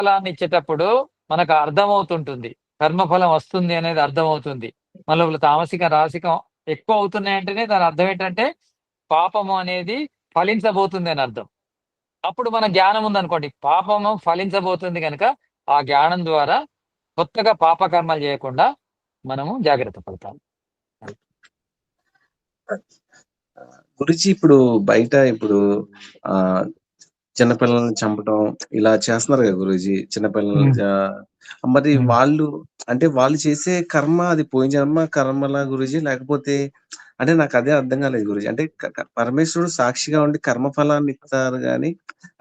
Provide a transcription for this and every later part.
ఫలాన్ని ఇచ్చేటప్పుడు మనకు అర్థమవుతుంటుంది. కర్మఫలం వస్తుంది అనేది అర్థమవుతుంది. మన తామసికం, రాసికం ఎక్కువ అవుతున్నాయంటేనే దాని అర్థం ఏంటంటే పాపము అనేది ఫలించబోతుంది అని అర్థం. అప్పుడు మన జ్ఞానం ఉందనుకోండి, పాపము ఫలించబోతుంది గనక ఆ జ్ఞానం ద్వారా కొత్తగా పాపకర్మలు చేయకుండా మనము జాగ్రత్త పడతాం. గురుజీ ఇప్పుడు బయట ఇప్పుడు ఆ చిన్నపిల్లల్ని చంపడం ఇలా చేస్తున్నారు కదా గురూజీ. చిన్నపిల్లల్ని మరి వాళ్ళు అంటే వాళ్ళు చేసే కర్మ అది పోయిన జన్మ కర్మలా గురూజీ? లేకపోతే అంటే నాకు అదే అర్థం కాలేదు గురూజీ. అంటే పరమేశ్వరుడు సాక్షిగా ఉండి కర్మ ఫలాన్ని ఇస్తారు గాని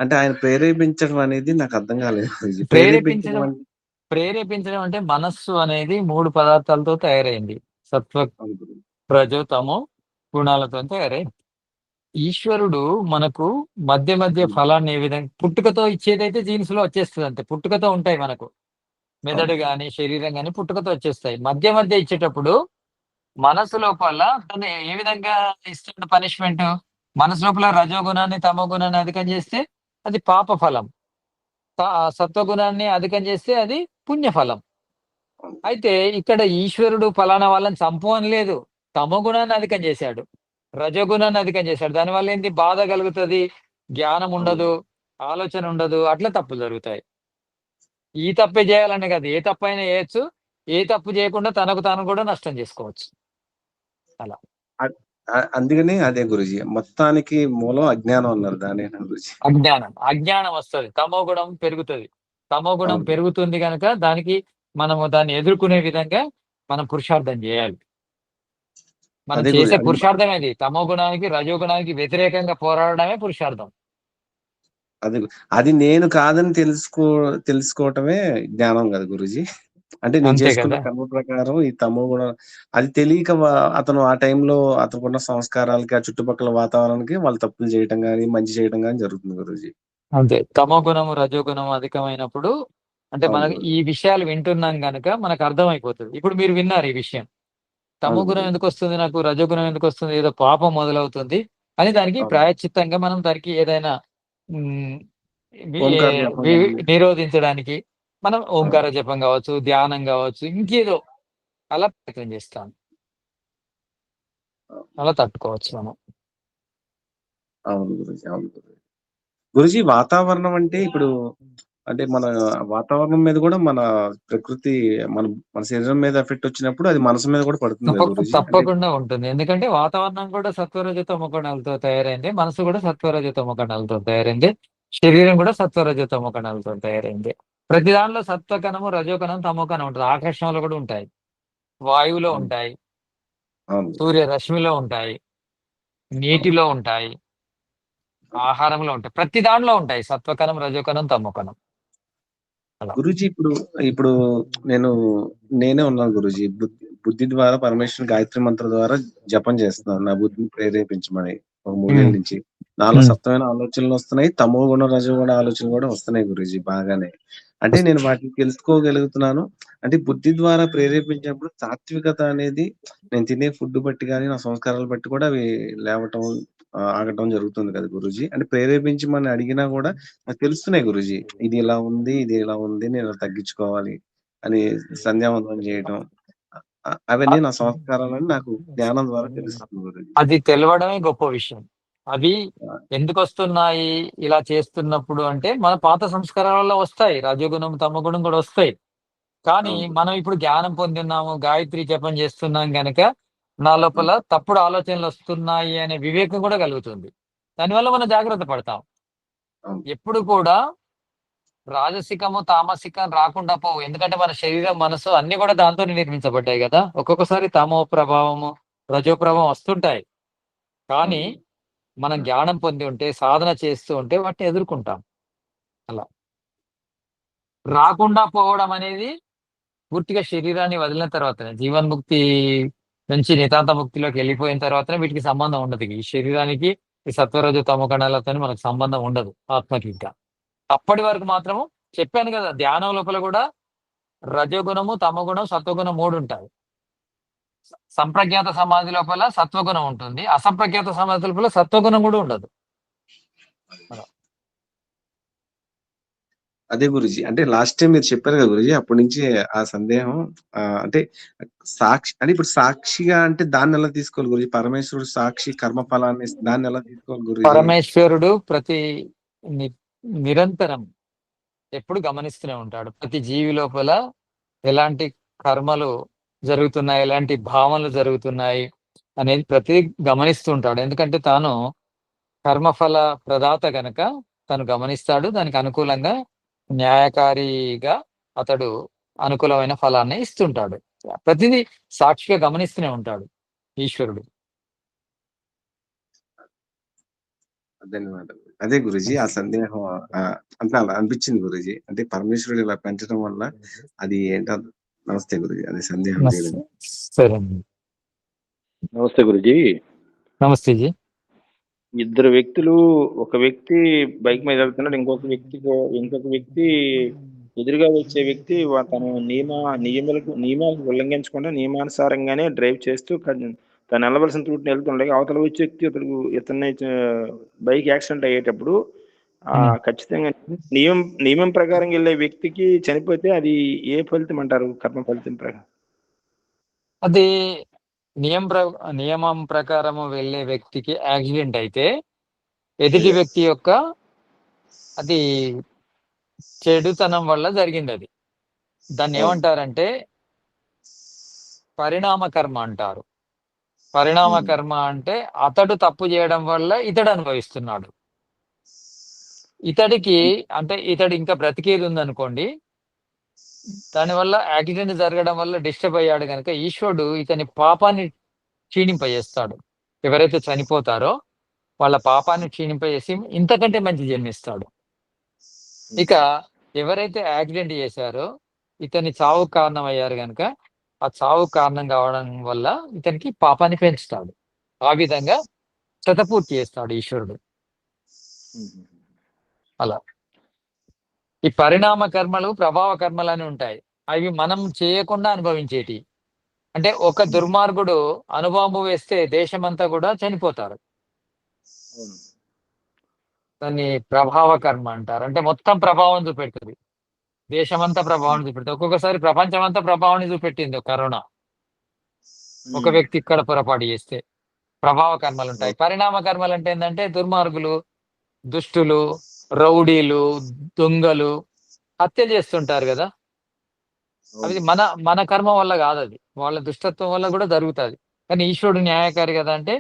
అంటే ఆయన ప్రేరేపించడం అనేది నాకు అర్థం కాలేదు గురూజీ. ప్రేరేపించడం ప్రేరేపించడం అంటే ప్రేరేపించడం అంటే మనస్సు అనేది 3 పదార్థాలతో తయారైంది. సత్వ, అవును గురూజీ. రజో, తమో గుణాలతో తయారైంది. ఈశ్వరుడు మనకు మధ్య మధ్య హ్మ్. ఫలాన్ని ఏ విధంగా పుట్టుకతో ఇచ్చేదైతే జీన్స్ లో వచ్చేస్తుంది అంతే. పుట్టుకతో ఉంటాయి మనకు. మెదడు అవును. గాని, శరీరం గాని పుట్టుకతో వచ్చేస్తాయి. మధ్య మధ్య ఇచ్చేటప్పుడు మనసు లోపల తను ఏ విధంగా ఇస్తున్న పనిష్మెంట్, మనసు లోపల రజోగుణాన్ని, తమో గుణాన్ని అధికం చేస్తే అది పాప ఫలం. సత్వగుణాన్ని అధికం చేస్తే అది పుణ్యఫలం. అవును. అయితే ఇక్కడ ఈశ్వరుడు ఫలానా వాళ్ళని చంపు అని లేదు. తమో గుణాన్ని అధికం చేశాడు. రజోగుణాన్ని అధికం చేశాడు. దానివల్ల ఏంటి బాధ కలుగుతది, జ్ఞానం అవును. ఉండదు, ఆలోచన ఉండదు. అట్లా తప్పులు జరుగుతాయి. ఈ తప్పే చేయాలని కాదు. ఏ తప్పైనా చేయొచ్చు. ఏ తప్పు చేయకుండా తనకు తాను కూడా నష్టం చేసుకోవచ్చు. అలా. అందుకని అదే గురూజీ. మొత్తానికి మూలం అజ్ఞానం అన్నారు. దాన్నేనా గురూజీ? అజ్ఞానం. అజ్ఞానం వస్తది. తమో గుణం పెరుగుతది. తమో గుణం అవును. పెరుగుతుంది గనక దానికి మనము దాన్ని ఎదుర్కొనే విధంగా మనం పురుషార్థం చేయాలి. మనం అదే గురూజీ. చేసే పురుషార్థం అది. తమో గుణానికి, రజో గుణానికి వ్యతిరేకంగా పోరాడడమే పురుషార్థం. అది అది నేను కాదని తెలుసుకోవటమే జ్ఞానం కదా గురూజీ. అంటే నేను అంతే చేసుకున్న కదా! కర్మ ప్రకారం ఈ తమో గుణం అది తెలియక అతను ఆ టైంలో అతనుకున్న సంస్కారాలకి, ఆ చుట్టుపక్కల వాతావరణానికి వాళ్ళు తప్పులు చేయటం గాని, మంచి చేయటం గాని జరుగుతుంది గురూజీ. అంతే. తమో గుణము, రజో గుణం అధికమైనప్పుడు అంటే అవును మనకు ఈ గురూజీ. విషయాలు వింటున్నాం గనక మనకు అర్థమైపోతది. ఇప్పుడు మీరు విన్నారు ఈ విషయం. తమో అవును గుణం గురూజీ. ఎందుకొస్తుంది నాకు? రజో గుణం ఎందుకొస్తుంది? ఏదో పాపం మొదలవుతుంది అని దానికి అవును. ప్రాయశ్చిత్తంగా మనం దానికి ఏదైనా హ్మ్. వి ఓంకార జపం వి గాని నిరోధించడానికి మనం ఓంకార అవును. జపం గావచ్చు, ధ్యానం గావచ్చు, ఇంకేదో అలా ప్రయత్నం చేస్తాం. అలా తట్టుకోవచ్చు మనం. అవును గురూజీ. అవును గురూజీ. గురూజీ వాతావరణం అంటే ఇప్పుడు అంటే మన వాతావరణం మీద గూడా మన ప్రకృతి మన మన శరీరం మీద ఎఫెక్ట్ వచ్చినప్పుడు అది మనసు మీద కూడా పడుతుంది కదా గురూజీ? అంటే తప్పకుండా ఉంటుంది. ఎందుకంటే వాతావరణం కూడా సత్వరజతమో గుణాలతో తయారైంది. మనసు కూడా సత్వరజతమో గుణాలతో తయారైంది. శరీరం కూడా సత్వరజతమో గుణాలతో తయారైంది. ప్రతి దాంట్లో సత్వకణము, రజోకణం, తమోకణం ఉంటది. ఆకాశంలో కూడా ఉంటాయి. వాయువులో అవును. ఉంటాయి. అవును. సూర్యరశ్మిలో ఉంటాయి. నీటిలో ఉంటాయి. ఆహారంలో ఉంటాయి. ప్రతి దాంట్లో ఉంటాయి. సత్వకణం, రజోకణం, తమోకణం. అలా. గురూజీ ఇప్పుడు, ఇప్పుడు నేను నేనే ఉన్నాను గురూజీ. బుద్ధి ద్వారా పరమేశ్వరుని గాయత్రి మంత్రం ద్వారా జపం చేస్తున్నాను. నా బుద్ధిని ప్రేరేపించమని ఒక 3 ఏళ్ల హ్మ్. నుంచి. నాలో హ్మ్. సత్వమైన ఆలోచనలొస్తున్నాయి. తమో గుణం, రజో గుణ ఆలోచనలు గూడా వస్తున్నాయి గురూజీ బాగానే. అంటే నేను వాటిని తెలుసుకోగలుగుతున్నాను. అంటే బుద్ధి ద్వారా ప్రేరేపించినప్పుడు సాత్వికత అనేది నేను తినే ఫుడ్ బట్టి గాని, నా సంస్కారాలు బట్టి కూడా అవి లేవటం, ఆగటం జరుగుతుంది కదా గురూజీ. అంటే ప్రేరేపించమని అడిగినా గూడా నాకు తెలుస్తున్నాయి గురూజీ. ఇది ఇలా ఉంది, ఇది ఇలా ఉంది. నేను ఇలా తగ్గించుకోవాలి అని సంధ్యావందనం చేయటం. అవన్నీ నా సంస్కారాలని నాకు జ్ఞానం ద్వారా తెలుస్తుంది గురూజీ. అది తెలవడమే గొప్ప విషయం. అవి ఆ! ఎందుకొస్తున్నాయి ఇలా చేస్తున్నప్పుడు అంటే, మన పాత సంస్కారాల వల్ల వస్తాయి. రజోగుణం, తమోగుణం కూడా వస్తాయి. కానీ అవును. మనం ఇప్పుడు జ్ఞానం పొందున్నాము, గాయత్రి జపం చేస్తున్నాం గనక, నా లోపల అవును. తప్పుడు ఆలోచనలొస్తున్నాయి అనే వివేకం కూడా కలుగుతుంది. దానివల్ల మనం జాగ్రత్త పడతాం. అవును. ఎప్పుడు కూడా రాజసికము, తామసికం రాకుండా పోవు. ఎందుకంటే మన శరీరం, మనసు అన్నీ కూడా దాంతోనే నిర్మించబడ్డాయి గదా! ఒక్కొక్కసారి తమో ప్రభావము, రజో ప్రభావం వస్తుంటాయి. కానీ అవును. మనం ఆ! జ్ఞానం పొంది ఉంటే, సాధన చేస్తూ ఉంటే వాటిని ఎదుర్కుంటాం. అలా. రాకుండా పోవడం అనేది పూర్తిగా శరీరాన్ని వదిలిన తర్వాతనే. జీవన్ముక్తి నుంచి నితాంత ముక్తిలోకి వెళ్ళిపోయిన తర్వాతనే వీటికి సంబంధం ఉండదు. ఈ శరీరానికి ఈ సత్వరజ తమో గణాలతోని మనకు సంబంధం ఉండదు ఆత్మకి ఇంకా. అప్పటి వరకు మాత్రము చెప్పాను గదా! ధ్యానం లోపల గూడా రజోగుణము, తమోగుణం, సత్వగుణం 3 ఉంటాయి. సంప్రజ్ఞాత సమాధి లోపల సత్వగుణం ఉంటుంది. అసంప్రజ్ఞాత సమాధి లోపల సత్వగుణం గూడా ఉండదు. అలా. అదే గురూజీ. అంటే లాస్ట్ టైమ్ మీరు చెప్పారు కదా గురూజీ! అప్పటి నుంచి ఆ సందేహం అంటే సాక్షి అంటే ఇప్పుడు సాక్షిగా అంటే దాన్నెలా తీసుకోవాలి గురూజీ? పరమేశ్వరుడు సాక్షి కర్మ ఫలాన్ని దాన్నెలా తీసుకోవాలి గురూజీ? పరమేశ్వరుడు ని- నిరంతరం ఎప్పుడు గమనిస్తూనే ఉంటాడు. ప్రతి జీవి లోపల ఎలాంటి కర్మలు జరుగుతున్నాయి, ఎలాంటి భావనలు జరుగుతున్నాయి అనేది ప్రతి గమనిస్తూ ఉంటాడు. ఎందుకంటే తాను కర్మఫల ప్రదాత గనక తను గమనిస్తాడు. దానికి అనుకూలంగా న్యాయకారిగా అతడు అనుకూలమైన ఫలాన్ని ఇస్తుంటాడు. ప్రతిదీ సాక్షిగా గమనిస్తూనే ఉంటాడు ఈశ్వరుడు. ధన్యవాదాలు. అదే గురూజీ ఆ సందేహం అంటే అలా అనిపించింది గురూజీ. అంటే పరమేశ్వరుడు ఇలా పెంచడం వల్ల అది ఏంటో నమస్తే గురూజీ. అదే సందేహం తీరింది. సరే అండి. నమస్తే గురుజీ. నమస్తే జీ. ఇద్దరు వ్యక్తులు, ఒక వ్యక్తి బైక్ మీద వెళ్తున్నాడు, ఇంకొక వ్యక్తి ఎదురుగా వచ్చే వ్యక్తి తన నియమాలకు ఉల్లంఘించకుండా నియమానుసారంగానే డ్రైవ్ చేస్తూ తను వెళ్ళవలసిన రూట్ని వెళ్తుండగా అవతల వచ్చే వ్యక్తి ఇతన్ని బైక్ యాక్సిడెంట్ అయ్యేటప్పుడు ఖచ్చితంగా నియమం ప్రకారం వెళ్ళే వ్యక్తికి చనిపోతే అది ఏ ఫలితం అంటారు? కర్మ ఫలితం ప్రకారం అది నియమం ప్రకారము వెళ్ళే వ్యక్తికి యాక్సిడెంట్ అయితే ఎదుటి వ్యక్తి యొక్క అది చెడుతనం వల్ల జరిగింది. అది దాన్ని ఏమంటారంటే పరిణామ కర్మ అంటారు. పరిణామ కర్మ అంటే అతడు తప్పు చేయడం వల్ల ఇతడు అనుభవిస్తున్నాడు. ఇతడికి అంటే ఇతడు ఇంకా బ్రతికేది ఉందనుకోండి, దానివల్ల యాక్సిడెంట్ జరగడం వల్ల డిస్టర్బ్ అయ్యాడు కనుక ఈశ్వరుడు ఇతని పాపాన్ని క్షీణింపజేస్తాడు. ఎవరైతే చనిపోతారో వాళ్ళ పాపాన్ని క్షీణింపజేసి ఇంతకంటే మంచి జన్మిస్తాడు. ఇక ఎవరైతే యాక్సిడెంట్ చేశారో ఇతని చావు కారణం అయ్యారు కనుక ఆ చావు కారణం కావడం వల్ల ఇతనికి పాపాన్ని పెంచుతాడు. ఆ విధంగా శతపూర్తి చేస్తాడు ఈశ్వరుడు. అలా ఈ పరిణామ కర్మలు ప్రభావ కర్మలు అని ఉంటాయి. అవి మనం చేయకుండా అనుభవించేటి. అంటే ఒక దుర్మార్గుడు అనుబాంబు వేస్తే దేశమంతా కూడా చనిపోతారు. దాన్ని ప్రభావ కర్మ అంటారు. అంటే మొత్తం ప్రభావం చూపెడుతుంది. దేశమంతా ప్రభావం చూపెడుతుంది. ఒక్కొక్కసారి ప్రపంచం అంతా ప్రభావాన్ని చూపెట్టింది కరోనా. ఒక వ్యక్తి ఇక్కడ పొరపాటు చేస్తే ప్రభావ కర్మలు ఉంటాయి. పరిణామ కర్మలు అంటే ఏంటంటే దుర్మార్గులు, దుష్టులు, రౌడీలు, దొంగలు హత్యలు చేస్తుంటారు కదా. అది మన కర్మ వల్ల కాదు, అది వాళ్ళ దుష్టత్వం వల్ల కూడా జరుగుతుంది. కానీ ఈశ్వరుడు న్యాయకారి కదా. అంటే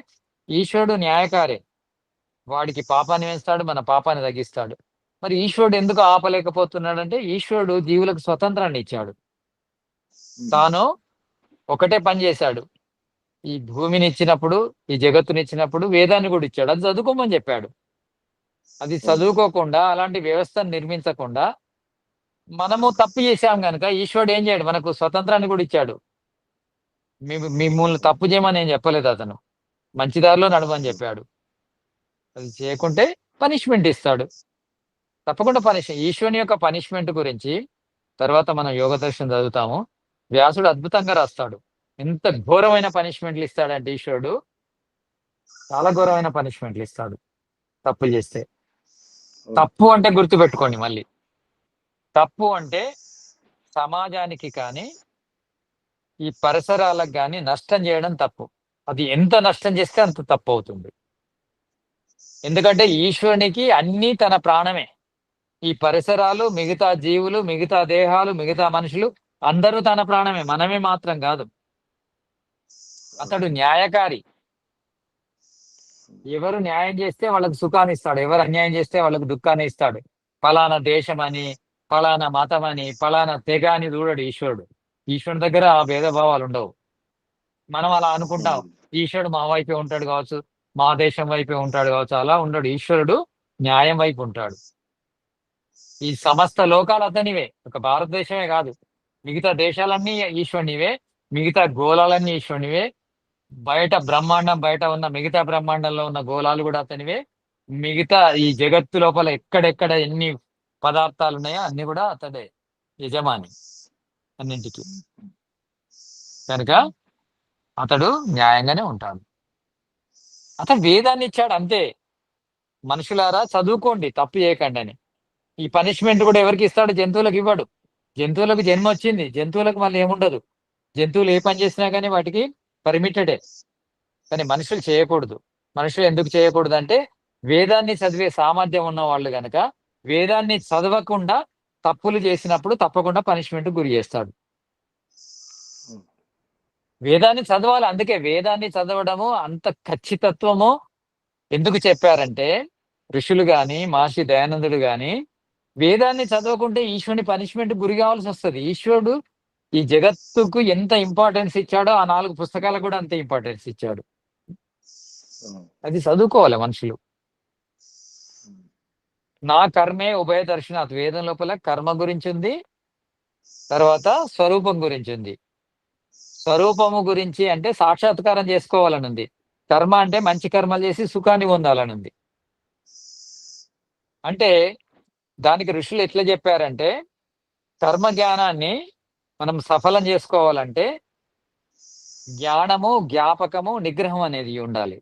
ఈశ్వరుడు న్యాయకారే, వాడికి పాపాన్ని వేస్తాడు, మన పాపాన్ని తగ్గిస్తాడు. మరి ఈశ్వరుడు ఎందుకు ఆపలేకపోతున్నాడు అంటే ఈశ్వరుడు జీవులకు స్వతంత్రాన్ని ఇచ్చాడు. తాను ఒకటే పని చేశాడు. ఈ భూమిని ఇచ్చినప్పుడు, ఈ జగత్తుని ఇచ్చినప్పుడు వేదాన్ని కూడా ఇచ్చాడు. అది చదువుకోమని చెప్పాడు. అది చదువుకోకుండా అలాంటి వ్యవస్థను నిర్మించకుండా మనము తప్పు చేశాం కనుక ఈశ్వరుడు ఏం చేయడు, మనకు స్వతంత్రాన్ని కూడా ఇచ్చాడు. మిమ్మల్ని తప్పు చేయమని ఏం చెప్పలేదు, అతను మంచి దారిలో నడవని చెప్పాడు. అది చేయకుంటే పనిష్మెంట్ ఇస్తాడు. తప్పకుండా ఈశ్వరుని యొక్క పనిష్మెంట్ గురించి తర్వాత మనం యోగ దర్శనం చదువుతాము. వ్యాసుడు అద్భుతంగా రాస్తాడు. ఎంత ఘోరమైన పనిష్మెంట్లు ఇస్తాడంటే ఈశ్వరుడు చాలా ఘోరమైన పనిష్మెంట్లు ఇస్తాడు తప్పు చేస్తే. తప్పు అంటే గుర్తుపెట్టుకోండి, మళ్ళీ తప్పు అంటే సమాజానికి కానీ ఈ పరిసరాలకు కానీ నష్టం చేయడం తప్పు. అది ఎంత నష్టం చేస్తే అంత తప్పు అవుతుంది. ఎందుకంటే ఈశ్వరునికి అన్నీ తన ప్రాణమే. ఈ పరిసరాలు, మిగతా జీవులు, మిగతా దేహాలు, మిగతా మనుషులు అందరూ తన ప్రాణమే, మనమే మాత్రం కాదు. అతడు న్యాయకారి. ఎవరు న్యాయం చేస్తే వాళ్ళకు సుఖాన్ని ఇస్తాడు, ఎవరు అన్యాయం చేస్తే వాళ్ళకు దుఃఖాన్ని ఇస్తాడు. ఫలానా దేశం అని, ఫలానా మతం అని, ఫలానా తెగ అని చూడడు ఈశ్వరుడు. ఈశ్వరుడి దగ్గర ఆ భేదభావాలు ఉండవు. మనం అలా అనుకుంటాం, ఈశ్వరుడు మా వైపే ఉంటాడు కావచ్చు, మా దేశం వైపే ఉంటాడు కావచ్చు. అలా ఉండడు. ఈశ్వరుడు న్యాయం వైపు ఉంటాడు. ఈ సమస్త లోకాలు అతనివే, ఒక భారతదేశమే కాదు, మిగతా దేశాలన్నీ ఈశ్వరునివే, మిగతా గోళాలన్నీ ఈశ్వరునివే. బయట బ్రహ్మాండం, బయట ఉన్న మిగతా బ్రహ్మాండంలో ఉన్న గోళాలు కూడా అతనివే. మిగతా ఈ జగత్తు లోపల ఎక్కడెక్కడ ఎన్ని పదార్థాలు ఉన్నాయో అన్ని కూడా అతడే యజమాని అన్నింటికి. కనుక అతడు న్యాయంగానే ఉంటాడు. అతడు వేదాన్ని ఇచ్చాడు అంతే. మనుషులారా చదువుకోండి తప్పు చేయకండి అని. ఈ పనిష్మెంట్ కూడా ఎవరికి ఇస్తాడు? జంతువులకు ఇవ్వడు. జంతువులకు జన్మ వచ్చింది, జంతువులకు మళ్ళీ ఏముండదు. జంతువులు ఏ పని చేసినా కానీ వాటికి పర్మిటెడే. కానీ మనుషులు చేయకూడదు. మనుషులు ఎందుకు చేయకూడదు అంటే, వేదాన్ని చదివే సామర్థ్యం ఉన్న వాళ్ళు గనక వేదాన్ని చదవకుండా తప్పులు చేసినప్పుడు తప్పకుండా పనిష్మెంట్ గురి చేస్తాడు. వేదాన్ని చదవాలి. అందుకే వేదాన్ని చదవడము అంత ఖచ్చితత్వము ఎందుకు చెప్పారంటే, ఋషులు గాని మహర్షి దయానందుడు గాని వేదాన్ని చదవకుంటే ఈశ్వరుని పనిష్మెంట్ గురి కావాల్సి వస్తుంది. ఈశ్వరుడు ఈ జగత్తుకు ఎంత ఇంపార్టెన్స్ ఇచ్చాడో ఆ 4 పుస్తకాలకు కూడా అంతే ఇంపార్టెన్స్ ఇచ్చాడు. అది చదువుకోవాలి మనుషులు. నా కర్మే ఉభయ దర్శనాత్, వేదం లోపల కర్మ గురించి ఉంది, తర్వాత స్వరూపం గురించి ఉంది. స్వరూపము గురించి అంటే సాక్షాత్కారం చేసుకోవాలని ఉంది. కర్మ అంటే మంచి కర్మలు చేసి సుఖాన్ని పొందాలని ఉంది. అంటే దానికి ఋషులు ఎట్లా చెప్పారంటే, కర్మ జ్ఞానాన్ని మనం సఫలం చేసుకోవాలంటే జ్ఞానము, జ్ఞాపకము, నిగ్రహం అనేది ఉండాలి.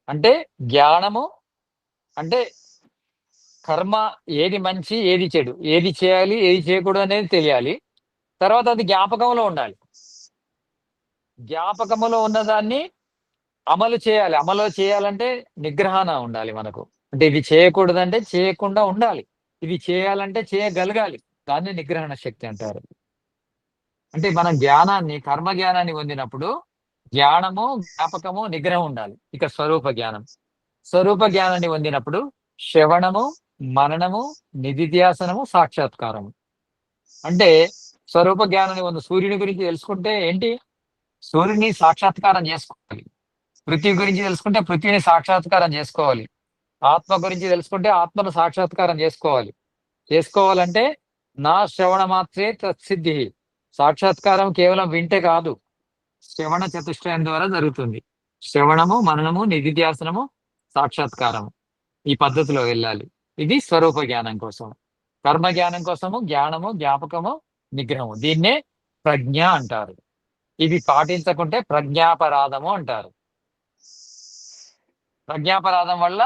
అంటే జ్ఞానము అంటే కర్మ ఏది మంచి, ఏది చెడు, ఏది చేయాలి, ఏది చేయకూడదు అనేది తెలియాలి. తర్వాత అది జ్ఞాపకంలో ఉండాలి. జ్ఞాపకములో ఉన్నదాన్ని అమలు చేయాలి. అమలు చేయాలంటే నిగ్రహణ ఉండాలి మనకు. అంటే ఇది చేయకూడదంటే చేయకుండా ఉండాలి. ఇది చేయాలంటే చేయగలగాలి. దాన్ని నిగ్రహణ శక్తి అంటారు. అంటే మనం జ్ఞానాన్ని, కర్మ జ్ఞానాన్ని పొందినప్పుడు జ్ఞానము, జ్ఞాపకము, నిగ్రహం ఉండాలి. ఇక స్వరూప జ్ఞానం. స్వరూప జ్ఞానాన్ని పొందినప్పుడు శ్రవణము, మననము, నిధిధ్యాసనము, సాక్షాత్కారము. అంటే స్వరూప జ్ఞానాన్ని పొంది సూర్యుని గురించి తెలుసుకుంటే ఏంటి? సూర్యుని సాక్షాత్కారం చేసుకోవాలి. పృథ్వీ గురించి తెలుసుకుంటే పృథ్వీని సాక్షాత్కారం చేసుకోవాలి. ఆత్మ గురించి తెలుసుకుంటే ఆత్మను సాక్షాత్కారం చేసుకోవాలి. చేసుకోవాలంటే నా శ్రవణ మాత్రే తత్సిద్ధి. సాక్షాత్కారం కేవలం వింటే కాదు, శ్రవణ చతుష్టయం ద్వారా జరుగుతుంది. శ్రవణము, మననము, నిధిధ్యాసనము, సాక్షాత్కారము. ఈ పద్ధతిలో వెళ్ళాలి. ఇది స్వరూప జ్ఞానం కోసం. కర్మ జ్ఞానం కోసము జ్ఞానము, జ్ఞాపకము, నిగ్రహము. దీన్నే ప్రజ్ఞ అంటారు. ఇవి పాటించకుంటే ప్రజ్ఞాపరాధము అంటారు. ప్రజ్ఞాపరాధం వల్ల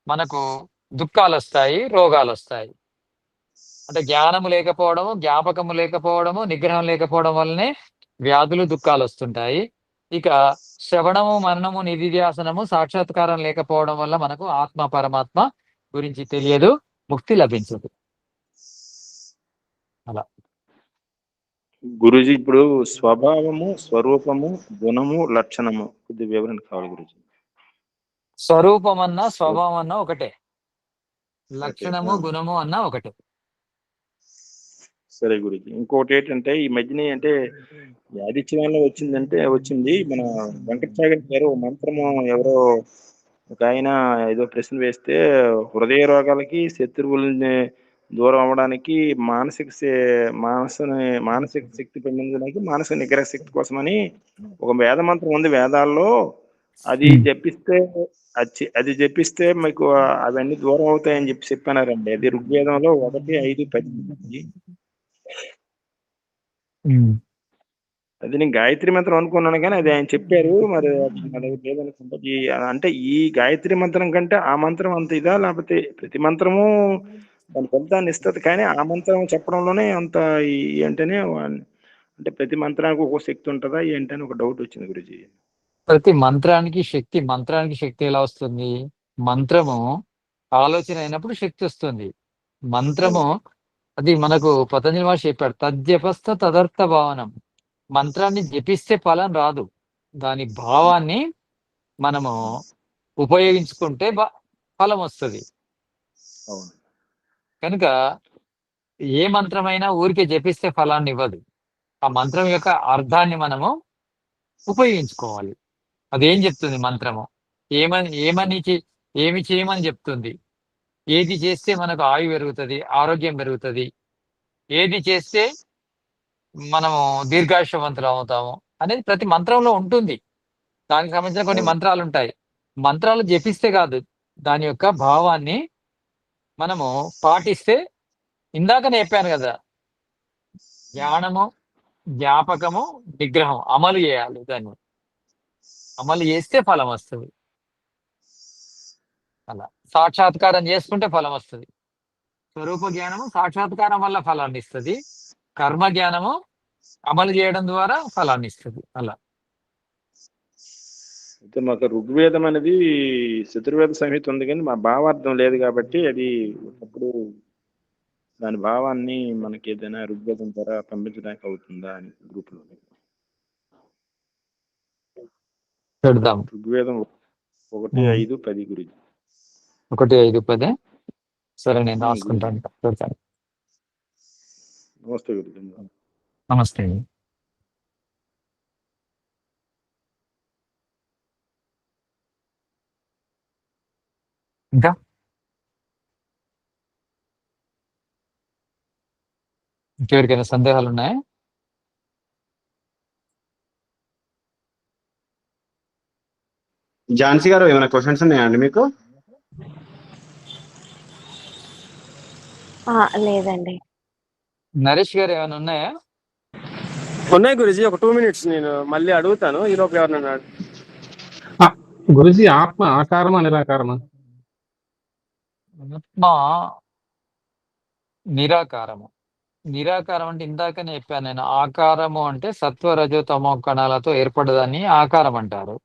మనకు దుఃఖాలు వస్తాయి, రోగాలు వస్తాయి. అంటే జ్ఞానము లేకపోవడము, జ్ఞాపకము లేకపోవడము, నిగ్రహం లేకపోవడం వల్లనే వ్యాధులు, దుఃఖాలు వస్తుంటాయి. ఇక శ్రవణము, మననము, నిధిధ్యాసనము, సాక్షాత్కారం లేకపోవడం వల్ల మనకు ఆత్మ, పరమాత్మ గురించి తెలియదు, ముక్తి లభించదు. అలా గురూజీ ఇప్పుడు స్వభావము, స్వరూపము, గుణము, లక్షణము కొద్ది వివరణ కావాలి గురూజీ. స్వరూపం అన్నా స్వభావం అన్నా ఒకటే, ఓకే. లక్షణము, గుణము అన్నా ఒకటే. సరే గురూజీ. ఇంకోటి ఏంటంటే ఈ మధ్యనే అంటే యాదిత్యంలో వచ్చింది మన వెంకటసాగర్ గారు ఓ మంత్రము ఎవరో ఒక ఆయన ఏదో ప్రశ్న వేస్తే హృదయ రోగాలకి, శత్రువుల్ని దూరం అవ్వడానికి, మానసిక శక్తి పెంపొందడానికి, మానసిక నిగ్రహ శక్తి కోసమని ఒక వేద మంత్రం ఉంది వేదాల్లో. అది జపిస్తే అది జపిస్తే మీకు అవన్నీ దూరం అవుతాయని చెప్పన్నారండి. అది ఋగ్వేదంలో 1:5-10. అది నేను గాయత్రి మంత్రం అనుకున్నాను కానీ అది ఆయన చెప్పారు. మరి అది నా దగ్గర లేదనుకుంటా. అంటే ఈ గాయత్రి మంత్రం కంటే ఆ మంత్రం అంత ఇదా, లేకపోతే ప్రతి మంత్రము దాని ఫలితాన్ని ఇస్తుంది కానీ ఆ మంత్రం చెప్పడంలోనే అంత ఏంటనే అంటే ప్రతి మంత్రానికి ఒక్కో శక్తి ఉంటుందా ఏంటని ఒక డౌట్ వచ్చింది గురుజీ. ప్రతి మంత్రానికి శక్తి ఎలా వస్తుంది? మంత్రము ఆలోచన అయినప్పుడు శక్తి వస్తుంది. మంత్రము అది మనకు పతంజలి మహర్షి చెప్పాడు, తద్జపస్థ తదర్థ భావనం. మంత్రాన్ని జపిస్తే ఫలం రాదు, దాని భావాన్ని మనము ఉపయోగించుకుంటే ఫలం వస్తుంది. కనుక ఏ మంత్రమైనా ఊరికే జపిస్తే ఫలాన్ని ఇవ్వదు. ఆ మంత్రం యొక్క అర్థాన్ని మనము ఉపయోగించుకోవాలి. అదేం చెప్తుంది మంత్రము? ఏమి చేయమని చెప్తుంది, ఏది చేస్తే మనకు ఆయు పెరుగుతుంది, ఆరోగ్యం పెరుగుతుంది, ఏది చేస్తే మనము దీర్ఘాయుషవంతులు అవుతాము అనేది ప్రతి మంత్రంలో ఉంటుంది. దానికి సంబంధించిన కొన్ని మంత్రాలు ఉంటాయి. మంత్రాలు జపిస్తే కాదు, దాని యొక్క భావాన్ని మనము పాటిస్తే, ఇందాకనే చెప్పాను కదా, జ్ఞానము, జ్ఞాపకము, నిగ్రహం అమలు చేయాలి. దాన్ని అమలు చేస్తే ఫలం వస్తుంది. అలా సాక్షాత్కారం చేసుకుంటే ఫలం వస్తుంది. స్వరూప జ్ఞానము సాక్షాత్కారం వల్ల ఫలాన్ని ఇస్తుంది, కర్మ జ్ఞానము అమలు చేయడం ద్వారా ఫలాన్ని ఇస్తుంది. అలా అయితే మాకు ఋగ్వేదం అనేది చతుర్వేద సంహిత ఉంది, కానీ మా భావార్థం లేదు కాబట్టి అది ఒకప్పుడు దాని భావాన్ని మనకి ఏదైనా ఋగ్వేదం ద్వారా పంపించడానికి అవుతుందా అని గ్రూప్లో. పెడదాం. ఋగ్వేదం 1:5-10 గురించి. 1:5-10. సరే, నేను రాసుకుంటాను, పెడతాను. నమస్తే గురుజీ. నమస్తే. ఇంకా ఇంకెవరికైనా సందేహాలు ఉన్నాయా? ఝాన్సీ గారు, ఏమైనా క్వశ్చన్స్ ఉన్నాయండి మీకు? లేదండి. నరేష్ గారు ఏమైనా ఉన్నాయా? ఉన్నాయి గురుజీ, ఒక 2 minutes నేను మళ్ళీ అడుగుతాను. ఈ లోపు ఎవరన్నా గురుజీ, ఆత్మ ఆకారమా నిరాకారమా? ఆత్మ నిరాకారము. నిరాకారం అంటే ఇందాకనే చెప్పాను నేను. ఆకారము అంటే సత్వరజో తమో కణాలతో ఏర్పడదాన్ని ఆకారం అంటారు.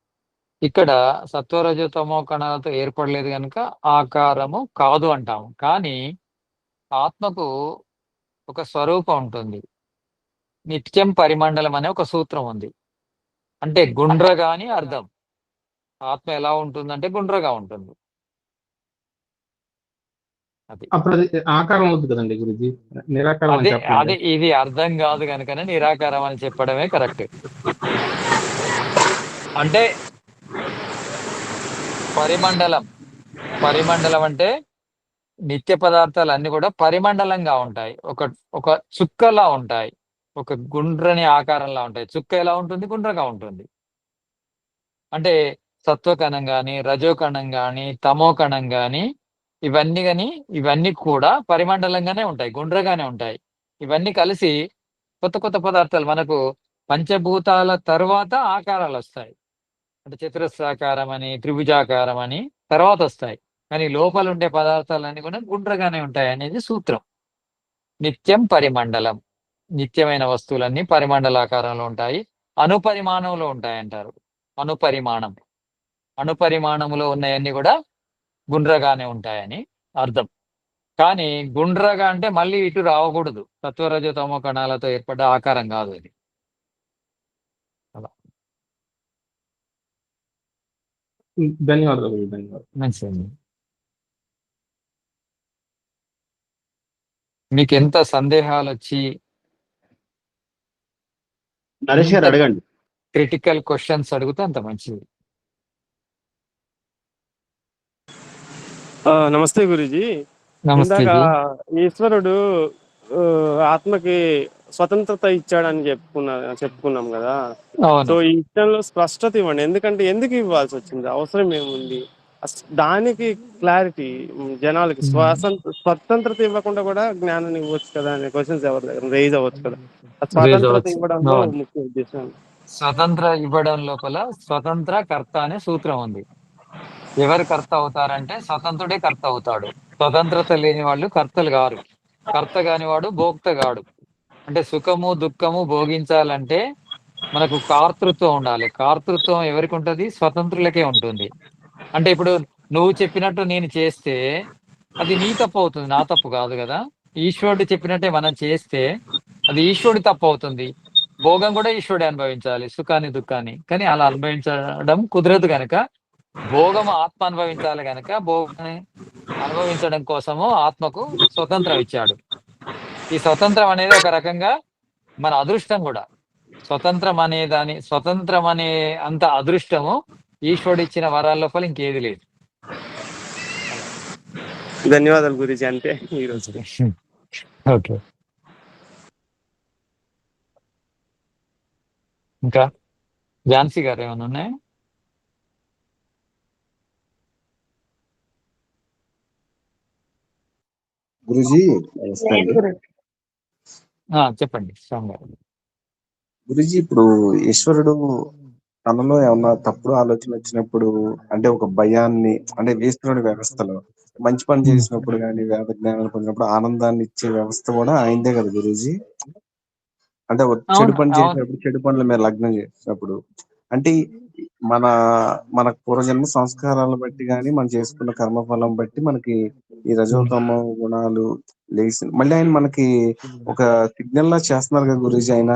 ఇక్కడ సత్వరజో తమో కణాలతో ఏర్పడలేదు కనుక ఆకారము కాదు అంటాము. కానీ ఆత్మకు ఒక స్వరూపం ఉంటుంది. నిత్యం పరిమండలం అనే ఒక సూత్రం ఉంది. అంటే గుండ్రగా అని అర్థం. ఆత్మ ఎలా ఉంటుందంటే గుండ్రగా ఉంటుంది. అది అప్పుడు అది ఆకారం అవుతుంది కదండి గురుజీ, నిరాకారం అని అదే చెప్పండి. అదే ఇది అర్థం కాదు కనుకనే నిరాకారం అని చెప్పడమే కరెక్ట్. అంటే పరిమండలం అంటే నిత్య పదార్థాలు అన్ని కూడా పరిమండలంగా ఉంటాయి. ఒక చుక్కలా ఉంటాయి, ఒక గుండ్రని ఆకారంలా ఉంటాయి. చుక్క ఎలా ఉంటుంది? గుండ్రగా ఉంటుంది. అంటే సత్వకణం కానీ, రజోకణం కానీ, తమోకణం కానీ ఇవన్నీ కూడా పరిమండలంగానే ఉంటాయి, గుండ్రగానే ఉంటాయి. ఇవన్నీ కలిసి కొత్త కొత్త పదార్థాలు మనకు పంచభూతాల తర్వాత ఆకారాలు వస్తాయి. అంటే చతురస్రాకారం అని, త్రిభుజాకారం అని తర్వాత వస్తాయి. కానీ లోపల ఉండే పదార్థాలన్నీ కూడా గుండ్రగానే ఉంటాయి అనేది సూత్రం. నిత్యం పరిమండలం. నిత్యమైన వస్తువులన్నీ పరిమండలాకారంలో ఉంటాయి, అనుపరిమాణంలో ఉంటాయి అంటారు. అనుపరిమాణంలో ఉన్నాయన్నీ కూడా గుండ్రగానే ఉంటాయని అర్థం. కానీ గుండ్రగా అంటే మళ్ళీ ఇటు రావకూడదు. సత్వరజో తమో కణాలతో ఏర్పడ్డ ఆకారం కాదు అది. అలా. ధన్యవాదాలు గురుజీ, ధన్యవాదాలు. మంచిదండి. మీకు ఎంత సందేహాలు వచ్చి నరేష్ గారు అడగండి. క్రిటికల్ క్వశ్చన్స్ అడిగితే అంత మంచిది. నమస్తే గురుజీ. నమస్తే ఇందాక జీ. ఈశ్వరుడు ఆత్మకి స్వతంత్రత ఇచ్చాడని చెప్పుకున్నాం కదా. సో అవును. ఈ విషయంలో స్పష్టత ఇవ్వండి. ఎందుకు ఇవ్వాల్సి వచ్చింది? అవసరం ఏముంది? దానికి క్లారిటీ జనాలకి. స్వతంత్రత ఇవ్వకుండా కూడా జ్ఞానాన్ని ఇవ్వచ్చు కదా అనే క్వశ్చన్స్ ఎవరి దగ్గర రైజ్ అవ్వచ్చు కదా. స్వతంత్రత ఇవ్వడంలో అవును. ముఖ్య ఉద్దేశం. స్వతంత్ర ఇవ్వడం లోపల స్వతంత్ర కర్త అనే సూత్రం ఉంది. ఎవరు కర్త అవుతారంటే స్వతంత్రుడే కర్త అవుతాడు. స్వతంత్రత లేని వాళ్ళు కర్తలు గారు. కర్త కానివాడు భోక్త గాడు. అంటే సుఖము దుఃఖము భోగించాలంటే మనకు కర్తృత్వం ఉండాలి. కర్తృత్వం ఎవరికి ఉంటుంది? స్వతంత్రులకే ఉంటుంది. అంటే ఇప్పుడు నువ్వు చెప్పినట్టు నేను చేస్తే అది నీ తప్పు అవుతుంది, నా తప్పు కాదు కదా. ఈశ్వరుడు చెప్పినట్టే మనం చేస్తే అది ఈశ్వరుడి తప్పు అవుతుంది. భోగం కూడా ఈశ్వరుడే అనుభవించాలి, సుఖాన్ని దుఃఖాన్ని. కానీ అలా అనుభవించడం కుదరదు కనుక భోగం ఆత్మ అనుభవించాలి కనుక భోగాన్ని అనుభవించడం కోసము ఆత్మకు స్వతంత్రం ఇచ్చాడు. ఈ స్వతంత్రం అనేది ఒక రకంగా మన అదృష్టం కూడా. స్వతంత్రం అనే అంత అదృష్టము ఈశ్వరుడు ఇచ్చిన వరాల లోపల ఇంకేది లేదు. ధన్యవాదాలు గురుజీ. అంటే ఈరోజు ఓకే. ఇంకా ఝాన్సీ గారు ఏమైనా ఉన్నాయా? గురుజీ నమస్తే అండి. చెప్పండి శ్యామ్ గారు. గురుజీ, ఇప్పుడు ఈశ్వరుడు తనలో ఏమన్నా తప్పుడు ఆలోచన వచ్చినప్పుడు, అంటే ఒక భయాన్ని, అంటే ఈశ్వరుడి వ్యవస్థలో మంచి పని చేసినప్పుడు కానీ వేద జ్ఞానాన్ని పొందినప్పుడు ఆనందాన్ని ఇచ్చే వ్యవస్థ కూడా ఆయనదే కదా గురూజీ. అంటే చెడు అవును పని అవును చేసినప్పుడు చెడు పనుల మీద లగ్నం చేసినప్పుడు అంటే మన మన పూర్వజన్మ సంస్కారాలను బట్టి కానీ మనం చేసుకున్న కర్మఫలం బట్టి మనకి ఈ రజోతమ గుణాలు లేచి మళ్ళీ ఆయన మనకి ఒక సిగ్నల్ లా చేస్తున్నారు కదా గురూజీ. ఆయన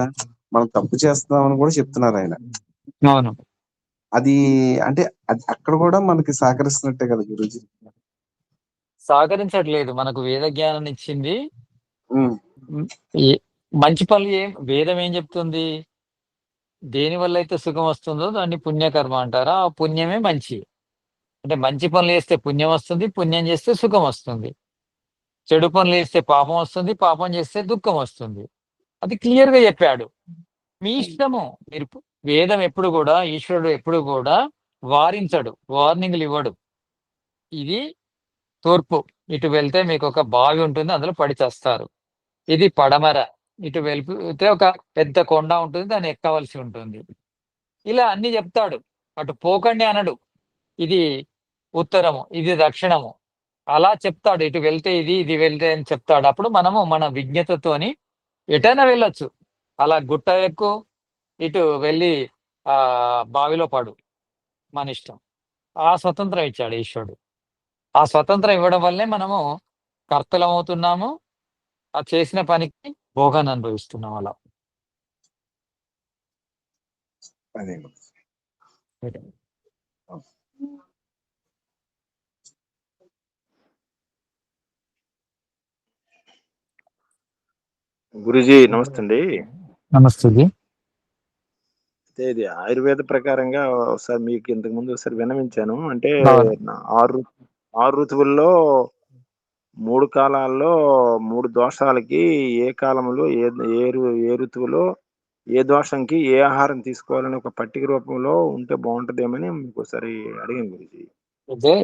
మనం తప్పు చేస్తున్నామని కూడా చెప్తున్నారు ఆయన. అవును అది అంటే అది అక్కడ కూడా మనకి సహకరిస్తున్నట్టే కదా గురూజీ. సహకరించట్లేదు. మనకు వేద జ్ఞానాన్ని ఇచ్చింది. ఉమ్, మంచి పనులు వేదం ఏం చెప్తుంది? దేని వల్ల అయితే సుఖం వస్తుందో దాన్ని పుణ్యకర్మ అంటారా. ఆ పుణ్యమే మంచి. అంటే మంచి పనులు చేస్తే పుణ్యం వస్తుంది, పుణ్యం చేస్తే సుఖం వస్తుంది. చెడు పనులు చేస్తే పాపం వస్తుంది, పాపం చేస్తే దుఃఖం వస్తుంది. అది క్లియర్ గా చెప్పాడు. మీ ఇష్టము. మీరు వేదం ఎప్పుడు కూడా, ఈశ్వరుడు ఎప్పుడు కూడా వారించడు, వార్నింగ్లు ఇవ్వడు. ఇది తూర్పు, ఇటు వెళ్తే మీకు ఒక బావి ఉంటుంది, అందులో పడి చేస్తారు. ఇది పడమర, ఇటు వెళ్తే ఒక పెద్ద కొండ ఉంటుంది, దాన్ని ఎక్కవలసి ఉంటుంది. ఇలా అన్ని చెప్తాడు. అటు పోకండి అనడు. ఇది ఉత్తరము, ఇది దక్షిణము, అలా చెప్తాడు. ఇటు వెళ్తే ఇది, ఇది వెళ్తే అని చెప్తాడు. అప్పుడు మనము మన విజ్ఞతతోని ఎటైనా వెళ్ళొచ్చు. అలా గుట్ట ఎక్కు, ఇటు వెళ్ళి ఆ బావిలో పడు, మన ఇష్టం. ఆ స్వతంత్రం ఇచ్చాడు ఈశ్వరుడు. ఆ స్వతంత్రం ఇవ్వడం వల్లే మనము కర్తలం అవుతున్నాము. ఆ చేసిన పనికి భోగాన్ని అనుభవిస్తున్నాం. అలా అదే గురుజీ నమస్తే అండి. నమస్తే. అయితే ఇది ఆయుర్వేద ప్రకారంగా ఒకసారి మీకు ఇంతకు ముందు ఒకసారి విన్నవించాను. అంటే అవును. 6 ఋతువుల్లో 3 కాలాల్లో 3 దోషాలకి ఏ కాలంలో ఏ ఋతువులో ఏ దోషంకి ఏ ఆహారం తీసుకోవాలని ఒక పట్టిక రూపంలో ఉంటే బాగుంటదేమని మీకు ఒకసారి అడిగాను గురుజీ. ఇదే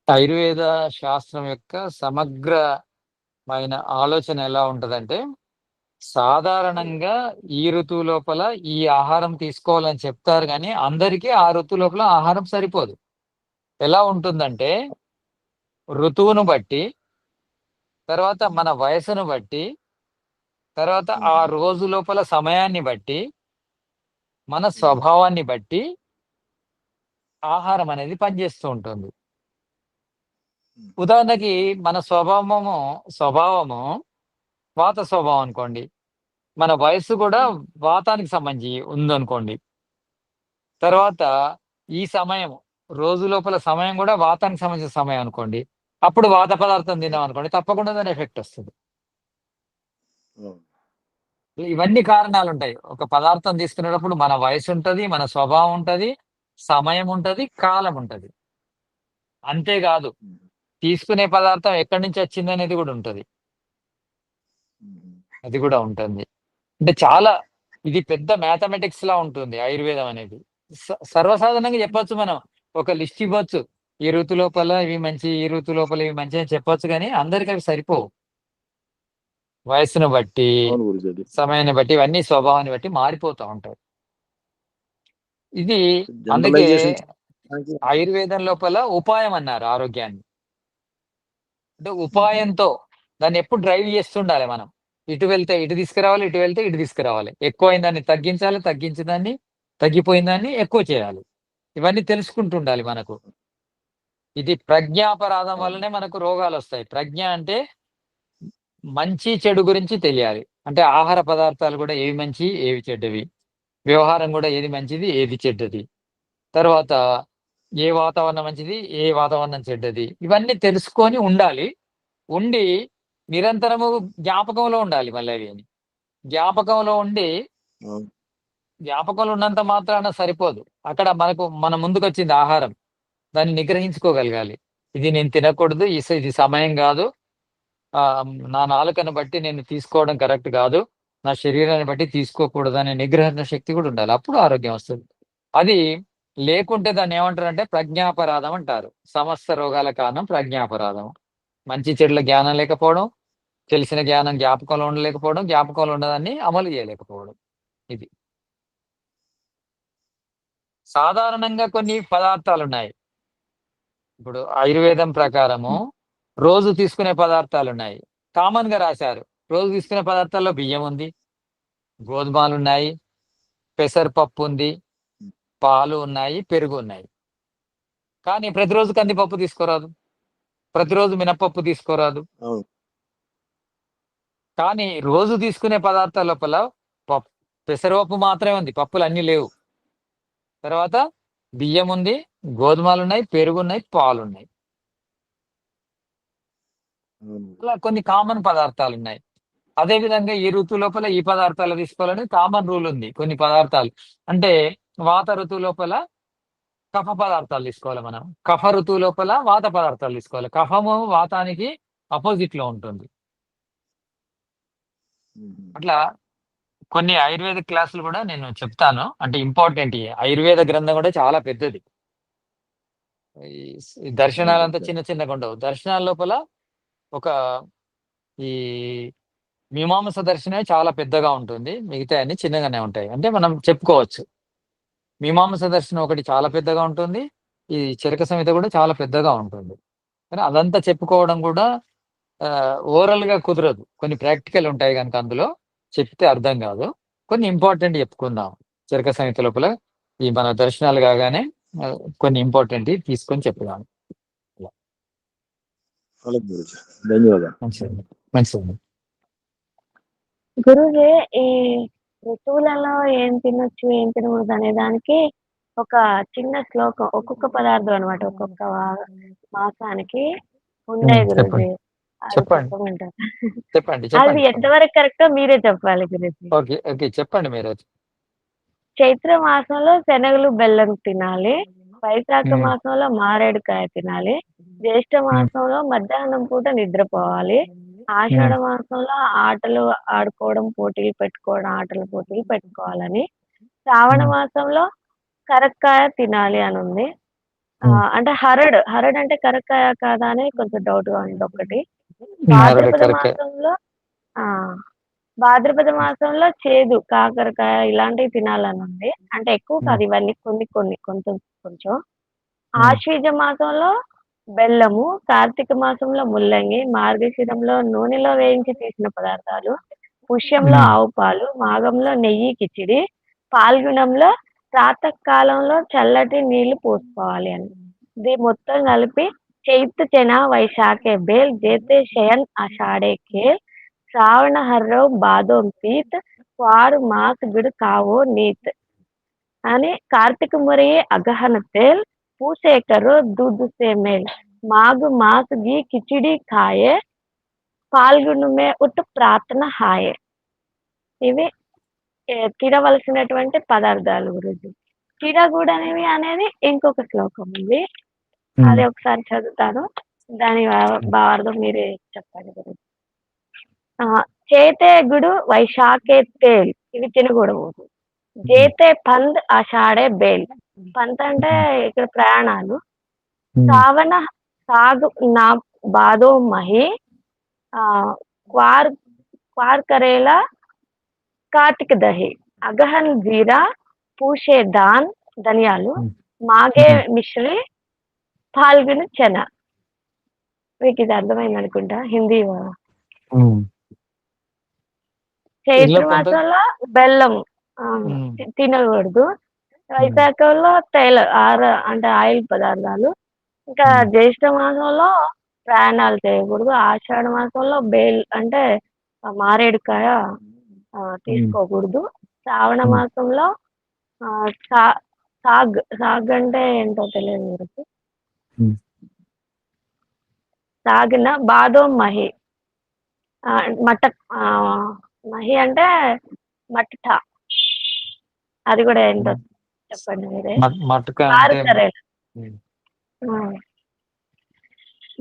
ఆయుర్వేద శాస్త్రం యొక్క సమగ్రమైన ఆలోచన ఎలా ఉంటదంటే, సాధారణంగా ఈ ఋతువు లోపల ఈ ఆహారం తీసుకోవాలని చెప్తారు, కానీ అందరికీ ఆ ఋతువు లోపల ఆహారం సరిపోదు. ఎలా ఉంటుందంటే, ఋతువును బట్టి, తర్వాత మన వయసును బట్టి, తర్వాత ఆ రోజు లోపల సమయాన్ని బట్టి, మన స్వభావాన్ని బట్టి ఆహారం అనేది పనిచేస్తూ ఉంటుంది. ఉదాహరణకి మన స్వభావము వాత స్వభావం అనుకోండి. మన వయస్సు కూడా వాతానికి సంబంధించి ఉందనుకోండి. తర్వాత ఈ సమయం, రోజు లోపల సమయం కూడా వాతానికి సంబంధించిన సమయం అనుకోండి. అప్పుడు వాత పదార్థం తిన్నాం అనుకోండి, తప్పకుండా దాని ఎఫెక్ట్ వస్తుంది. ఇవన్నీ కారణాలు ఉంటాయి. ఒక పదార్థం తీసుకునేటప్పుడు మన వయసు ఉంటది, మన స్వభావం ఉంటది, సమయం ఉంటది, కాలం ఉంటది. అంతేకాదు తీసుకునే పదార్థం ఎక్కడి నుంచి వచ్చింది అనేది కూడా ఉంటది. అది కూడా ఉంటుంది. అంటే చాలా ఇది పెద్ద మ్యాథమెటిక్స్ లా ఉంటుంది ఆయుర్వేదం అనేది. సర్వసాధారణంగా చెప్పొచ్చు మనం. ఒక లిస్ట్ ఇవ్వచ్చు. ఈ ఋతు లోపల ఇవి మంచి, ఈ ఋతు లోపల ఇవి మంచి అని చెప్పొచ్చు, కానీ అందరికి అవి సరిపోవు. వయస్సును బట్టి, అవును గురుజీ. అది సమయాన్ని బట్టి, ఇవన్నీ స్వభావాన్ని బట్టి మారిపోతూ ఉంటాయి. ఇది అందుకే జనరలైజేషన్ ఆయుర్వేదం లోపల ఉపాయం అన్నారు ఆరోగ్యాన్ని. అంటే ఉపాయంతో దాన్ని ఎప్పుడు డ్రైవ్ చేస్తుండాలి మనం. ఇటు వెళ్తే ఇటు తీసుకురావాలి, ఇటు వెళ్తే ఇటు తీసుకురావాలి. ఎక్కువైన దాన్ని తగ్గించాలి, తగ్గించిన దాన్ని, తగ్గిపోయిన దాన్ని ఎక్కువ చేయాలి. ఇవన్నీ తెలుసుకుంటుండాలి మనకు. ఇది ప్రజ్ఞాపరాధం వల్లనే మనకు రోగాలు వస్తాయి. ప్రజ్ఞ అంటే మంచి చెడు గురించి తెలియాలి. అంటే ఆహార పదార్థాలు కూడా ఏవి మంచి, ఏవి చెడ్డవి. వ్యవహారం కూడా ఏది మంచిది, ఏది చెడ్డది. తర్వాత ఏ వాతావరణం మంచిది, ఏ వాతావరణం చెడ్డది. ఇవన్నీ తెలుసుకొని ఉండాలి. ఉండి నిరంతరము జ్ఞాపకంలో ఉండాలి. మళ్ళీ అవి జ్ఞాపకంలో ఉండి, జ్ఞాపకంలో ఉన్నంత మాత్రాన సరిపోదు. అక్కడ మన ముందుకు వచ్చింది ఆహారం, దాన్ని నిగ్రహించుకోగలగాలి. ఇది నేను తినకూడదు, ఇది సమయం కాదు, నా నాలుకను బట్టి నేను తీసుకోవడం కరెక్ట్ కాదు, నా శరీరాన్ని బట్టి తీసుకోకూడదు అనే నిగ్రహణ శక్తి కూడా ఉండాలి. అప్పుడు ఆరోగ్యం వస్తుంది. అది లేకుంటే దాన్ని ఏమంటారంటే ప్రజ్ఞాపరాధం అంటారు. సమస్త రోగాల కారణం ప్రజ్ఞాపరాధం. మంచి చెడుల జ్ఞానం లేకపోవడం, తెలిసిన జ్ఞానం జ్ఞాపకంలో ఉండలేకపోవడం, జ్ఞాపకంలో ఉన్నదాన్ని అమలు చేయలేకపోవడం. ఇది సాధారణంగా కొన్ని పదార్థాలు ఉన్నాయి. ఇప్పుడు ఆయుర్వేదం ప్రకారము రోజు తీసుకునే పదార్థాలు ఉన్నాయి. కామన్ గా రాశారు. రోజు తీసుకునే పదార్థాల్లో బియ్యం ఉంది, గోధుమలు ఉన్నాయి, పెసరపప్పు ఉంది, పాలు ఉన్నాయి, పెరుగు ఉన్నాయి. కానీ ప్రతిరోజు కందిపప్పు తీసుకోరాదు, ప్రతిరోజు మినపప్పు తీసుకోరాదు. అవును. కానీ రోజు తీసుకునే పదార్థాల లోపల పెసరపప్పు మాత్రమే ఉంది, పప్పులు అన్ని లేవు. తర్వాత బియ్యం ఉంది, గోధుమలు ఉన్నాయి, పెరుగు ఉన్నాయి, పాలు ఉన్నాయి. అవును. అలా కొన్ని కామన్ పదార్థాలు ఉన్నాయి. అదే విధంగా ఈ ఋతు లోపల ఈ పదార్థాలు తీసుకోవాలని కామన్ రూల్ ఉంది. కొన్ని పదార్థాలు అంటే వాత ఋతువు లోపల కఫ పదార్థాలు తీసుకోవాలి మనం, కఫ ఋతువు లోపల వాత పదార్థాలు తీసుకోవాలి. కఫము వాతానికి అపోజిట్ లో ఉంటుంది. అట్లా కొన్ని ఆయుర్వేద క్లాసులు కూడా నేను చెప్తాను. అంటే ఇంపార్టెంట్, ఆయుర్వేద గ్రంథం కూడా చాలా పెద్దది. ఈ దర్శనాలంతా చిన్న చిన్నగా ఉండవు. దర్శనాల లోపల ఒక ఈ మీమాంస దర్శనమే చాలా పెద్దగా ఉంటుంది, మిగతా అన్ని చిన్నగానే ఉంటాయి. అంటే మనం చెప్పుకోవచ్చు మీమాంస దర్శనం ఒకటి చాలా పెద్దగా ఉంటుంది, ఈ చరక సంహిత కూడా చాలా పెద్దగా ఉంటుంది. కానీ అదంతా చెప్పుకోవడం కూడా ఓరల్ గా కుదరదు. కొన్ని ప్రాక్టికల్ ఉంటాయి కనుక అందులో చెప్తే అర్థం కాదు. కొన్ని ఇంపార్టెంట్ చెప్పుకుందాం. చరక సంహిత లోపల ఈ మన దర్శనాలు కాగానే కొన్ని ఇంపార్టెంట్ తీసుకొని చెప్పుదాం. అలాగే గురుజీ. ధన్యవాదాలు. మంచిది మంచిది. గురుజీ, ఈ ఋతువులలో ఏం తినొచ్చు ఏం తినకూడదు అనే దానికి ఒక చిన్న శ్లోకం, ఒక్కొక్క పదార్థం అనమాట, ఒక్కొక్క మాసానికి ఉన్నాయి గురుజీ. చెప్పండి అది చెప్పండి చెప్పమంటారు? చెప్పండి అది చెప్పండి ఎంతవరకు కరెక్టో మీరే చెప్పాలి గురుజీ. ఓకే ఓకే చెప్పండి మీరు. చైత్ర మాసంలో శనగలు బెల్లం తినాలి, వైశాఖ మాసంలో మారేడుకాయ తినాలి, జ్యేష్ఠ మాసంలో మధ్యాహ్నం పూట నిద్రపోవాలి, ఆషాఢ మాసంలో ఆటలు ఆడుకోవడం, పోటీలు పెట్టుకోవడం, ఆటల పోటీలు పెట్టుకోవాలని, శ్రావణ మాసంలో కరక్కాయ తినాలి అని ఉంది. అంటే హరడ్ అంటే కరక్కాయ కాదా అని కొంచెం డౌట్ గా ఉంది ఒకటి. భాద్రపద మాసంలో భాద్రపద మాసంలో చేదు, కాకరకాయ ఇలాంటివి తినాలని ఉంది. అంటే ఎక్కువ కాదు ఇవన్నీ, కొన్ని కొన్ని కొంచెం కొంచెం. ఆశ్వీజ మాసంలో బెల్లము, కార్తీక మాసంలో ముల్లంగి, మార్గశిరంలో నూనెలో వేయించి తీసిన పదార్థాలు, పుష్యంలో ఆవు పాలు, మాఘంలో నెయ్యి కిచిడి, పాల్గొనంలో ప్రాతకాలంలో చల్లటి నీళ్లు పోసుకోవాలి అని. ఇది మొత్తం కలిపి చైత్ చెన వైశాఖే బేల్, జేతే శయన్ ఆషాఢే కేల్, श्रावण हर्रव बादों पीत, क्वार मास गिड़ कावो नीत అని కార్తీక మురియే అగహన తేల్, పూసే కరో दूध से मेल, माघ मास गी खिचड़ी खाए, పాల్గొను మే ఉట్ ప్రార్థన హాయే. ఇవి తినవలసినటువంటి పదార్థాలు గురించి. తినకూడనివి అనేది ఇంకొక శ్లోకం ఉంది, అది ఒకసారి చదువుతాను, దాని భావార్థం మీరే చెప్పండి గురించి. చేతే గుడు వైశాఖే తేల్, ఇవి తినకూడదు. జేతే పంద్ ఆషాఢే బేల్, పంత్ అంటే ఇక్కడ ప్రయాణాలు. శ్రావణ సాగు నా బాదో మహి, క్వార్ కరేలా కార్తిక దహి, అగహన్ జీరా, పూషే దాన్ ధనియాలు, మాగే మిశ్రి, పాల్గొని చెన. మీకు ఇది అర్థమైంది అనుకుంటా హిందీ. చైత్ర మాసంలో బెల్లం తినకూడదు, వైశాఖంలో అంటే ఆయిల్ పదార్థాలు, ఇంకా జ్యేష్ఠ మాసంలో ప్రయాణాలు చేయకూడదు, ఆషాఢ మాసంలో బేల్ అంటే మారేడుకాయ తీసుకోకూడదు, శ్రావణ మాసంలో సాగ్ అంటే ఏంటో తెలియదు గురించి, సాగిన బాదం మహి, మహి అంటే మట్ట, అది కూడా ఏంటో చెప్పండి మీరే.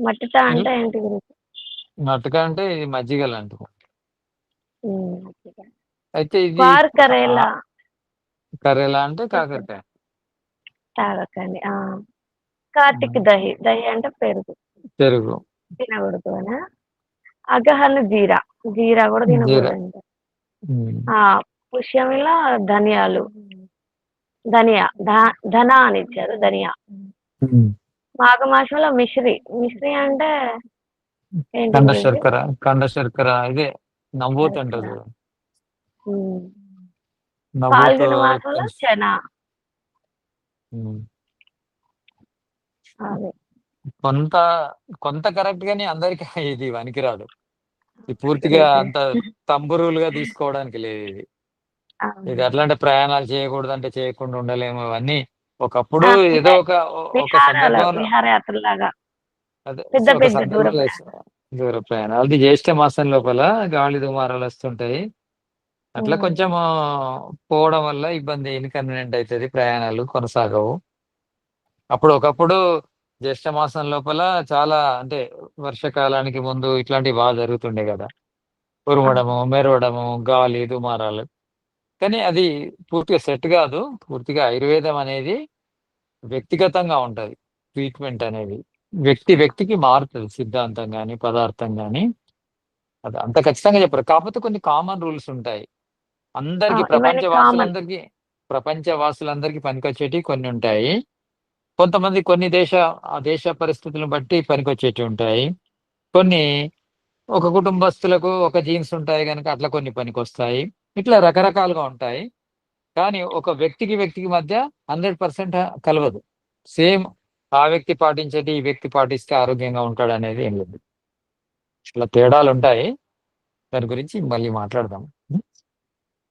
మట్ట అంటే ఏంటి గురించి? మటక అంటే ఇది మజ్జిగ లాంటిది. అయితే ఇది కరేలా, కరేలా అంటే కాకరకాయ. తాగకండి. కార్తిక్ దహి, దహి అంటే పెరుగు, పెరుగు తినకూడదు అని. అగహన్ జీరా, జీరా కూడా తినకూడదు. పుష్యమిలో ధనియాలు, ధనియా ధన అని ఇచ్చారు, ధనియా. మాఘమాసంలో మిశ్రి. మిశ్రి అంటే ఏంటి కండ గురూజీ? శర్కర కండ శర్కర ఇదే నవ్వోత్ శర్కర. అంటారు. ఉమ్. నవ్వోత్ పాల్గొన మాసంలో చన. అదే. కొంత కొంత కరెక్ట్ గాని అందరికి ఇది పనికిరాదు. ఇది పూర్తిగా అంత తంబురులుగా తీసుకోవడానికి లేదు ఇది. ఇది అవును. ఎట్లా అంటే ప్రయాణాలు చేయకూడదు అంటే చేయకుండా ఉండలేము. ఇవన్నీ ఒకప్పుడు అంటే ఏదో ఒక సందర్భంలో విహారయాత్రలాగా అదే పెద్ద ఒక పెద్ద దూర సందర్భంలో దూర ప్రయాణాలు అది జ్యేష్ఠ మాసం లోపల గాలి దుమారాలు వస్తుంటాయి. అట్లా కొంచెం పోవడం వల్ల ఇబ్బంది ఇన్కన్వీనియంట్ అవుతుంది, ప్రయాణాలు కొనసాగవు. అప్పుడు ఒకప్పుడు జ్యేష్ఠ మాసం లోపల చాలా అంటే వర్షాకాలానికి ముందు ఇట్లాంటివి బాగా జరుగుతుండే కదా, ఉరమడము మెరవడము గాలి దుమారాలు. కానీ అది పూర్తిగా సెట్ కాదు. పూర్తిగా ఆయుర్వేదం అనేది వ్యక్తిగతంగా ఉంటది. ట్రీట్మెంట్ అనేది వ్యక్తికి మారుతుంది, సిద్ధాంతం కానీ పదార్థం కానీ. అది అంత ఖచ్చితంగా చెప్పరు. కాకపోతే కొన్ని కామన్ రూల్స్ ఉంటాయి. అందరికి ఇవన్నీ కామన్. ప్రపంచ వాసులందరికీ పనికొచ్చేటివి కొన్ని ఉంటాయి. కొంతమంది కొన్ని ఆ దేశ పరిస్థితులను బట్టి పనికొచ్చేటివి ఉంటాయి. కొన్ని ఒక కుటుంబస్తులకు ఒక జీన్స్ ఉంటాయి కనుక అట్లా కొన్ని పనికొస్తాయి. ఇట్లా రకరకాలుగా ఉంటాయి. కానీ ఒక వ్యక్తికి మధ్య 100% కలవదు. సేమ్ ఆ వ్యక్తి పాటించేటి ఈ వ్యక్తి పాటిస్తే ఆరోగ్యంగా ఉంటాడు అనేది ఏం లేదు. ఇట్లా తేడాలు ఉంటాయి. దాని గురించి మళ్ళీ మాట్లాడదాం.